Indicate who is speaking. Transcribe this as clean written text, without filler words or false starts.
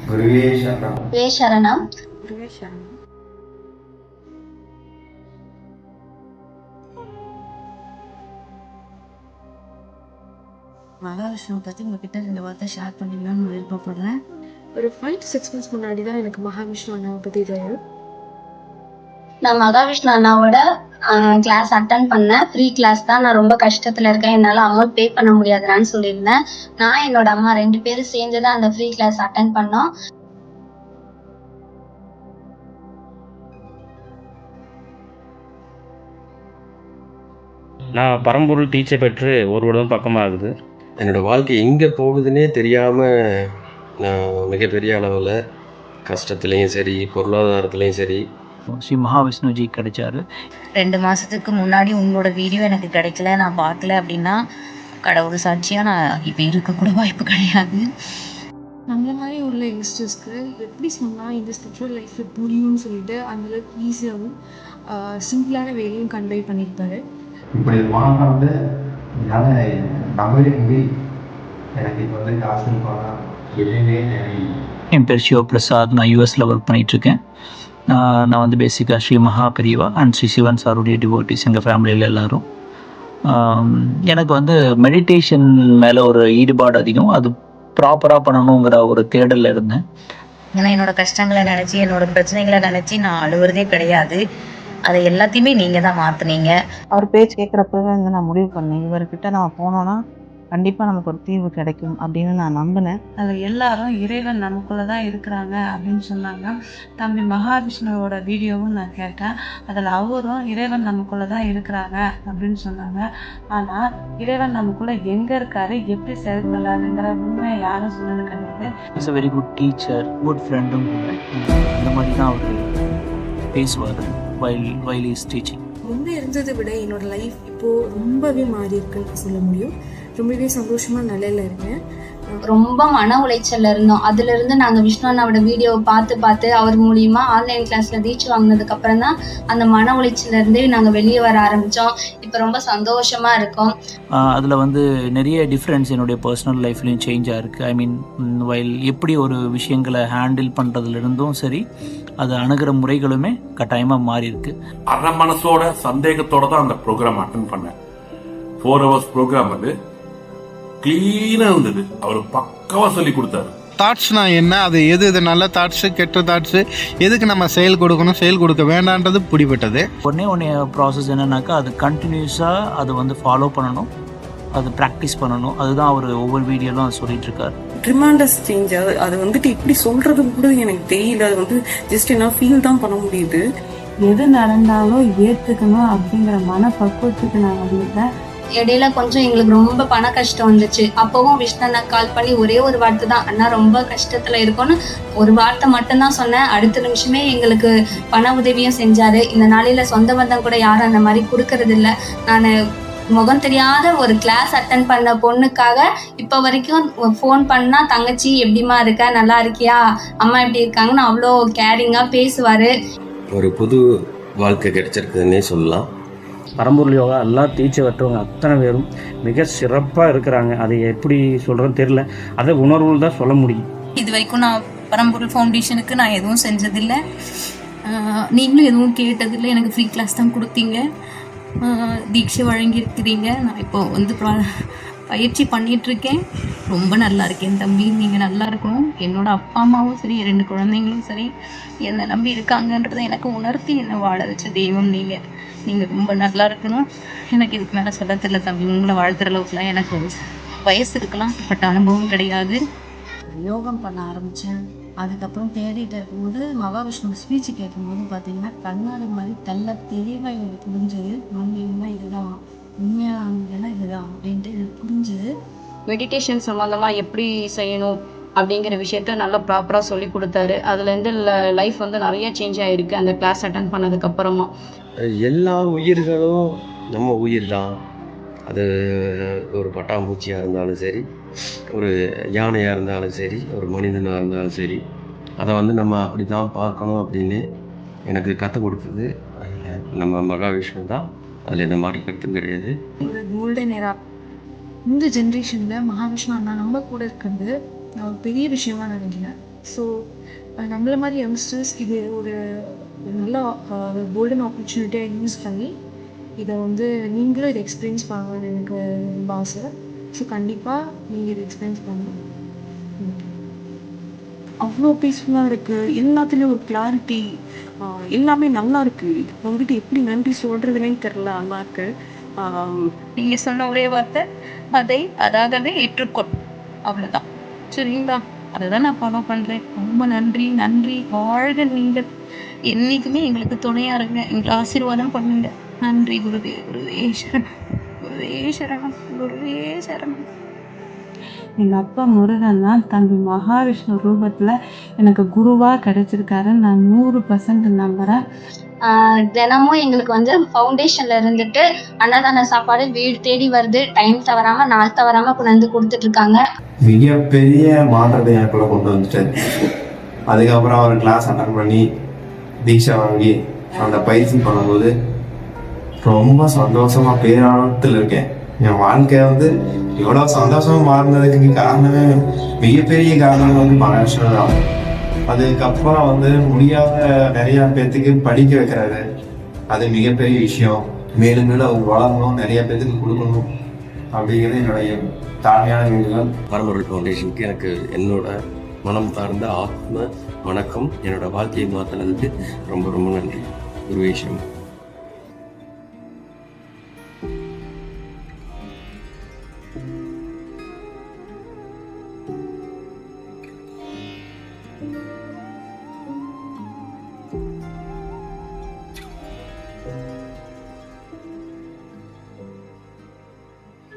Speaker 1: குருவே சரணம்.
Speaker 2: வே சரணம்.
Speaker 3: குருவே சரணம். மகாவிஷ்ணுவை பற்றி உங்ககிட்ட 2 வார்த்தை ஷேர் பண்ணிக்கலாம்னு விருப்பப்படுறேன். ஒரு 5 to 6 months முன்னாடி தான் எனக்கு மகாவிஷ்ணு அண்ணாவை பற்றி தெரியும்.
Speaker 2: நான் மகாவிஷ்ணு அண்ணாவோட கிளாஸ் அட்டன் பண்ணேன். ஃப்ரீ கிளாஸ் தான். நான் ரொம்ப கஷ்டத்தில் இருக்கேன், என்னால் அமௌண்ட் பே பண்ண முடியாதுன்னு சொல்லியிருந்தேன். நான் என்னோட அம்மா 2 பேரும் சேர்ந்து தான் அந்த ஃப்ரீ கிளாஸ் அட்டன் பண்ணோம்.
Speaker 4: நான் பரம்பொருள் டீச்சர் பெற்று 1 வருடம் பக்கமாகுது.
Speaker 1: என்னோடய வாழ்க்கை எங்கே போகுதுன்னே தெரியாமல் நான் மிகப்பெரிய அளவில் கஷ்டத்துலேயும் சரி, பொருளாதாரத்துலேயும் சரி,
Speaker 5: ஸ்ரீ மகாவிஷ்ணுஜி கிடைச்சாரு.
Speaker 3: 2 மாதத்துக்கு முன்னாடி உங்களோட வீடியோ எனக்கு கிடைக்கல, நான் பார்க்கல அப்படின்னா கடவுள் சாட்சியாக நான் இப்போ இருக்கக்கூட வாய்ப்பு கிடையாது.
Speaker 6: நம்மள மாதிரி உள்ள யங்ஸ்டர்ஸ்க்கு எப்படி சொன்னால் இந்த ஸ்பிரிச்சுவல் லைஃப் புரியும்னு சொல்லிட்டு அந்தளவுக்கு ஈஸியாகவும் சிம்பிளான வேலையும் கன்வே பண்ணியிருப்பாரு.
Speaker 7: இப்படி வாங்கினா வந்து என்னால் நம்பவே முடியும். எனக்கு இப்போ வந்து காசு பணம் எதுவுமே தெரியல.
Speaker 5: என் பேர் சிவபிரசாத். நான் யூஎஸில் ஒர்க் பண்ணிகிட்ருக்கேன். நான் வந்து பேசிக்காக ஸ்ரீ மகா பெரியவா அண்ட் ஸ்ரீ சிவன் சாருடைய டிவோட்டிஸ் எங்கள் ஃபேமிலியில் எல்லோரும். எனக்கு வந்து மெடிடேஷன் மேலே ஒரு ஈடுபாடு அதிகம். அது ப்ராப்பராக பண்ணணுங்கிற ஒரு தேடலில் இருந்தேன்.
Speaker 3: ஏன்னா என்னோடய கஷ்டங்களை நினச்சி, என்னோடய பிரச்சனைகளை நினச்சி நான் அழுவுறதே கிடையாது. அதை எல்லாத்தையுமே நீங்கள் தான் மாற்றுனீங்க.
Speaker 8: அவர் பேச்சு கேட்குறப்பவே வந்து நான் முடிவு பண்ணேன், இவர்கிட்ட நம்ம போனோன்னா கண்டிப்பாக நமக்கு ஒரு தீர்வு கிடைக்கும் அப்படின்னு நான் நம்பினேன்.
Speaker 9: அதில் எல்லாரும் இறைவன் நமக்குள்ளே தான் இருக்கிறாங்க அப்படின்னு சொன்னாங்க. தம்பி மகாவிஷ்ணுவோட வீடியோவும் நான் கேட்டேன். அதில் அவரும் இறைவன் நமக்குள்ளே தான் இருக்கிறாங்க அப்படின்னு சொன்னாங்க. ஆனால் இறைவன் நமக்குள்ளே எங்கே இருக்காரு, எப்படி செயல்படலாருங்கிற உண்மையை யாரும் சொன்னது கிடையாது.
Speaker 5: Is a very good teacher, good ஃப்ரெண்டும் கூட. இந்த மாதிரி தான் அவர் பேசுவார் வைல் இஸ் டீச்சிங்.
Speaker 6: முன்பு இருந்ததை விட என்னோட லைஃப் இப்போது ரொம்பவே மாறி இருக்குன்னு சொல்ல முடியும். ரொம்பவே சந்தோஷமாக நிலையில் இருக்கேன்.
Speaker 2: ரொம்ப மன உளைச்சல்ல இருந்தோம். அதுல இருந்து நாங்க விஷ்ணு அண்ணாவோட வீடியோவை பார்த்து அவர் மூலியமா ஆன்லைன் கிளாஸ்ல ரீச் வாங்கினதுக்கு அப்புறம் தான் அந்த மன உளைச்சல்ல இருந்தே நாங்க வெளியே வர ஆரம்பிச்சோம். இப்ப ரொம்ப சந்தோஷமா இருக்கோம்.
Speaker 5: அதில் வந்து நிறைய டிஃப்ரென்ஸ் என்னுடைய பர்சனல் லைஃப்லையும் சேஞ்ச் ஆகிருக்கு. ஐ மீன் வைல் எப்படி ஒரு விஷயங்களை ஹேண்டில் பண்ணுறதுலேருந்தும் சரி, அது அணுகிற முறைகளுமே கட்டாயமாக மாறி இருக்கு.
Speaker 10: அரை மனசோட சந்தேகத்தோட தான் அந்த ப்ரோக்ராம் அட்டன் பண்ணேன். 4 hours ப்ரோக்ராம் அது கிளீனா இருந்தது. அவர் பக்காவா சொல்லி கொடுத்தாரு.
Speaker 11: தாட்ஸ்னா என்ன, அது எது நல்ல தாட்ஸு, கெட்ட தாட்ஸு, எதுக்கு நம்ம செயல் கொடுக்கணும், செயல் கொடுக்க வேண்டான்றது பிடிபட்டது.
Speaker 5: ஒன்றே ப்ராசஸ் என்னன்னாக்கா, அது கண்டினியூஸாக அதை வந்து ஃபாலோ பண்ணணும், அது ப்ராக்டிஸ் பண்ணணும். அதுதான் அவர் ஒவ்வொரு வீடியோலும் அது சொல்லிட்டு இருக்காரு.
Speaker 6: ட்ரிமாண்டஸ் சேஞ்ச். அது வந்துட்டு எப்படி சொல்றது கூட எனக்கு தெரியல. அது வந்து ஜஸ்ட் என்ன ஃபீல் தான் பண்ண முடியுது.
Speaker 9: எது நடந்தாலும் ஏற்றுக்கணும் அப்படிங்கிற மனப்பக்குவத்துக்கு நான் வந்துட்டேன்.
Speaker 2: இடையில கொஞ்சம் எங்களுக்கு ரொம்ப பண கஷ்டம் வந்துச்சு. அப்பவும் விஷ்ணு அண்ணா கால் பண்ணி ஒரே ஒரு வார்த்தை தான், அண்ணா ரொம்ப கஷ்டத்துல இருக்கும்னு ஒரு வார்த்தை மட்டும்தான் சொன்னேன். அடுத்த நிமிஷமே எங்களுக்கு பண உதவியும் செஞ்சாரு. இந்த நாளையில சொந்த பந்தம் கூட யாரும் அந்த மாதிரி கொடுக்கறது இல்லை. நான் முகம் தெரியாத ஒரு கிளாஸ் அட்டன் பண்ண பொண்ணுக்காக இப்போ வரைக்கும் ஃபோன் பண்ணா, தங்கச்சி எப்படிமா இருக்க, நல்லா இருக்கியா, அம்மா எப்படி இருக்காங்கன்னு அவ்வளோ கேரிங்காக பேசுவார்.
Speaker 1: ஒரு புது வாழ்க்கை கிடைச்சிருக்குதுன்னே சொல்லலாம்.
Speaker 4: பரம்பொருள் யோகா எல்லாம் டீச்சர் பெற்றவங்க அத்தனை பேரும் மிக சிறப்பாக இருக்கிறாங்க. அது எப்படி சொல்கிறேன்னு தெரியல. அதை உணர்வுகள் தான் சொல்ல முடியும்.
Speaker 3: இது வரைக்கும் நான் பரம்பொருள் ஃபவுண்டேஷனுக்கு நான் எதுவும் செஞ்சதில்லை. நீங்களும் எதுவும் கேட்டதில்லை. எனக்கு ஃப்ரீ கிளாஸ் தான் கொடுத்தீங்க, தீட்சை வழங்கியிருக்கிறீங்க. நான் இப்போ வந்து பயிற்சி பண்ணிகிட்ருக்கேன். ரொம்ப நல்லா இருக்கேன் தம்பி. நீங்கள் நல்லா இருக்கணும். என்னோட அப்பா அம்மாவும் சரி, 2 குழந்தைங்களும் சரி என்னை நம்பி இருக்காங்கன்றதை எனக்கு உணர்த்தி என்னை வாழ வச்ச தெய்வம் நீங்கள் ரொம்ப நல்லா இருக்கணும். எனக்கு இதுக்கு மேலே சொல்ல தெரியல தம்பி. உங்களை வாழ்த்துற அளவுக்குலாம் எனக்கு வயசு இருக்கலாம், பட் அனுபவம் கிடையாது.
Speaker 9: யோகம் பண்ண ஆரம்பித்தேன். அதுக்கப்புறம் தேடிட்டு இருக்கும்போது மகாவிஷ்ணு ஸ்பீச்சு கேட்கும்போது பார்த்தீங்கன்னா கண்ணாடி மாதிரி தெளிவாக எனக்கு புரிஞ்சது. உண்மையாக இதுதான், உண்மையாக இதுதான் அப்படின்ட்டு எனக்கு புரிஞ்சுது.
Speaker 2: மெடிடேஷன் சம்மந்தமாக எப்படி செய்யணும் அப்படிங்கிற விஷயத்த நல்லா ப்ராப்பராக சொல்லி கொடுத்தாரு. அதுலேருந்து லைஃப் வந்து நிறைய சேஞ்ச் ஆகிருக்கு அந்த கிளாஸ் அட்டன் பண்ணதுக்கப்புறமா.
Speaker 1: எல்லா உயிர்களும் நம்ம உயிர் தான். அது ஒரு பட்டாம்பூச்சியாக இருந்தாலும் சரி, ஒரு யானையாக இருந்தாலும் சரி, ஒரு மனிதனாக இருந்தாலும் சரி, அதை வந்து நம்ம அப்படி தான் பார்க்கணும் அப்படின்னு எனக்கு கற்றுக் கொடுத்தது நம்ம மகாவிஷ்ணு தான். அதில் எந்த மாற்று கருத்தும் கிடையாது.
Speaker 6: ஒரு கோல்டன் ஏரா இந்த ஜென்ரேஷனில் மகாவிஷ்ணு அண்ணா நம்ம கூட இருக்கிறது நான் ஒரு பெரிய விஷயமா நினைக்கிறேன். ஸோ நம்மள மாதிரி யங்ஸ்டர்ஸ் இது ஒரு நல்ல கோல்டன் ஆப்பர்ச்சுனிட்டியாக யூஸ் பண்ணி இதை வந்து நீங்களும் இதை எக்ஸ்பீரியன்ஸ் பண்ணணும்னு எனக்கு ரொம்ப ஆசை. ஸோ கண்டிப்பாக நீங்கள் இதை எக்ஸ்பீரியன்ஸ் பண்ணணும்.
Speaker 9: அவ்வளோ பீஸ்ஃபுல்லாக இருக்குது, எல்லாத்துலேயும் ஒரு கிளாரிட்டி, எல்லாமே நல்லா இருக்குது. வந்துட்டு எப்படி நன்றி சொல்கிறதுனே தெரில, நல்லா இருக்குது. நீங்கள் சொன்ன ஒரே வார்த்தை அதாகவே ஏற்றுக்கொள், அவ்வளோதான். சரிங்களா? அதை தான் நான் ஃபாலோ பண்ணுறேன். ரொம்ப நன்றி நன்றி. வாழ்க நீங்கள், என்றைக்குமே எங்களுக்கு துணையாக இருங்க, எங்களை ஆசீர்வாதம் பண்ணுங்க. நன்றி குருவே. குருவே சரணம், குருவே சரணம், குருவே சரணம். எங்கள் அப்பா முருகன் தான் தம்பி மகாவிஷ்ணு ரூபத்தில் எனக்கு குருவாக கிடைச்சிருக்காருன்னு நான் 100% நம்புகிறேன்.
Speaker 2: தினமும் எங்களுக்கு வந்து ஃபவுண்டேஷன்ல இருந்துட்டு அன்னதான சாப்பாடு வீடு தேடி வருது. டைம் தவறாம நாள் தவறாம கொண்டு வந்து கொடுத்துட்டு இருக்காங்க.
Speaker 7: மிகப்பெரிய மாற்றத்தை எனக்குள்ள கொண்டு வந்துட்டார். அதுக்கப்புறம் அவர் கிளாஸ் அட்டன் பண்ணி தீட்சை வாங்கி அந்த பயிற்சி பண்ணும்போது ரொம்ப சந்தோஷமா பேரானத்தில் இருக்கேன். என் வாழ்க்கை வந்து இவ்வளோ சந்தோஷமா மாறினதுக்கு காரணமே, மிகப்பெரிய காரணம் வந்து மகாவிஷ்ணு தான். அதுக்கப்புறம் வந்து முடியாத நிறைய பேர்த்துக்கு படிக்க வைக்கிறாரு, அது மிகப்பெரிய விஷயம். மேலும் மேலும் அவங்க வளரணும், நிறைய பேர்த்துக்கு கொடுக்கணும் அப்படிங்கிறது என்னுடைய தாழ்மையான வேண்டுதல்.
Speaker 1: பரம்பொருள் ஃபவுண்டேஷனுக்கு எனக்கு என்னோட மனம் சார்ந்த ஆத்ம வணக்கம். என்னோட வாழ்க்கையை மாற்றினதுக்கு ரொம்ப ரொம்ப நன்றி. குருவே சரணம்.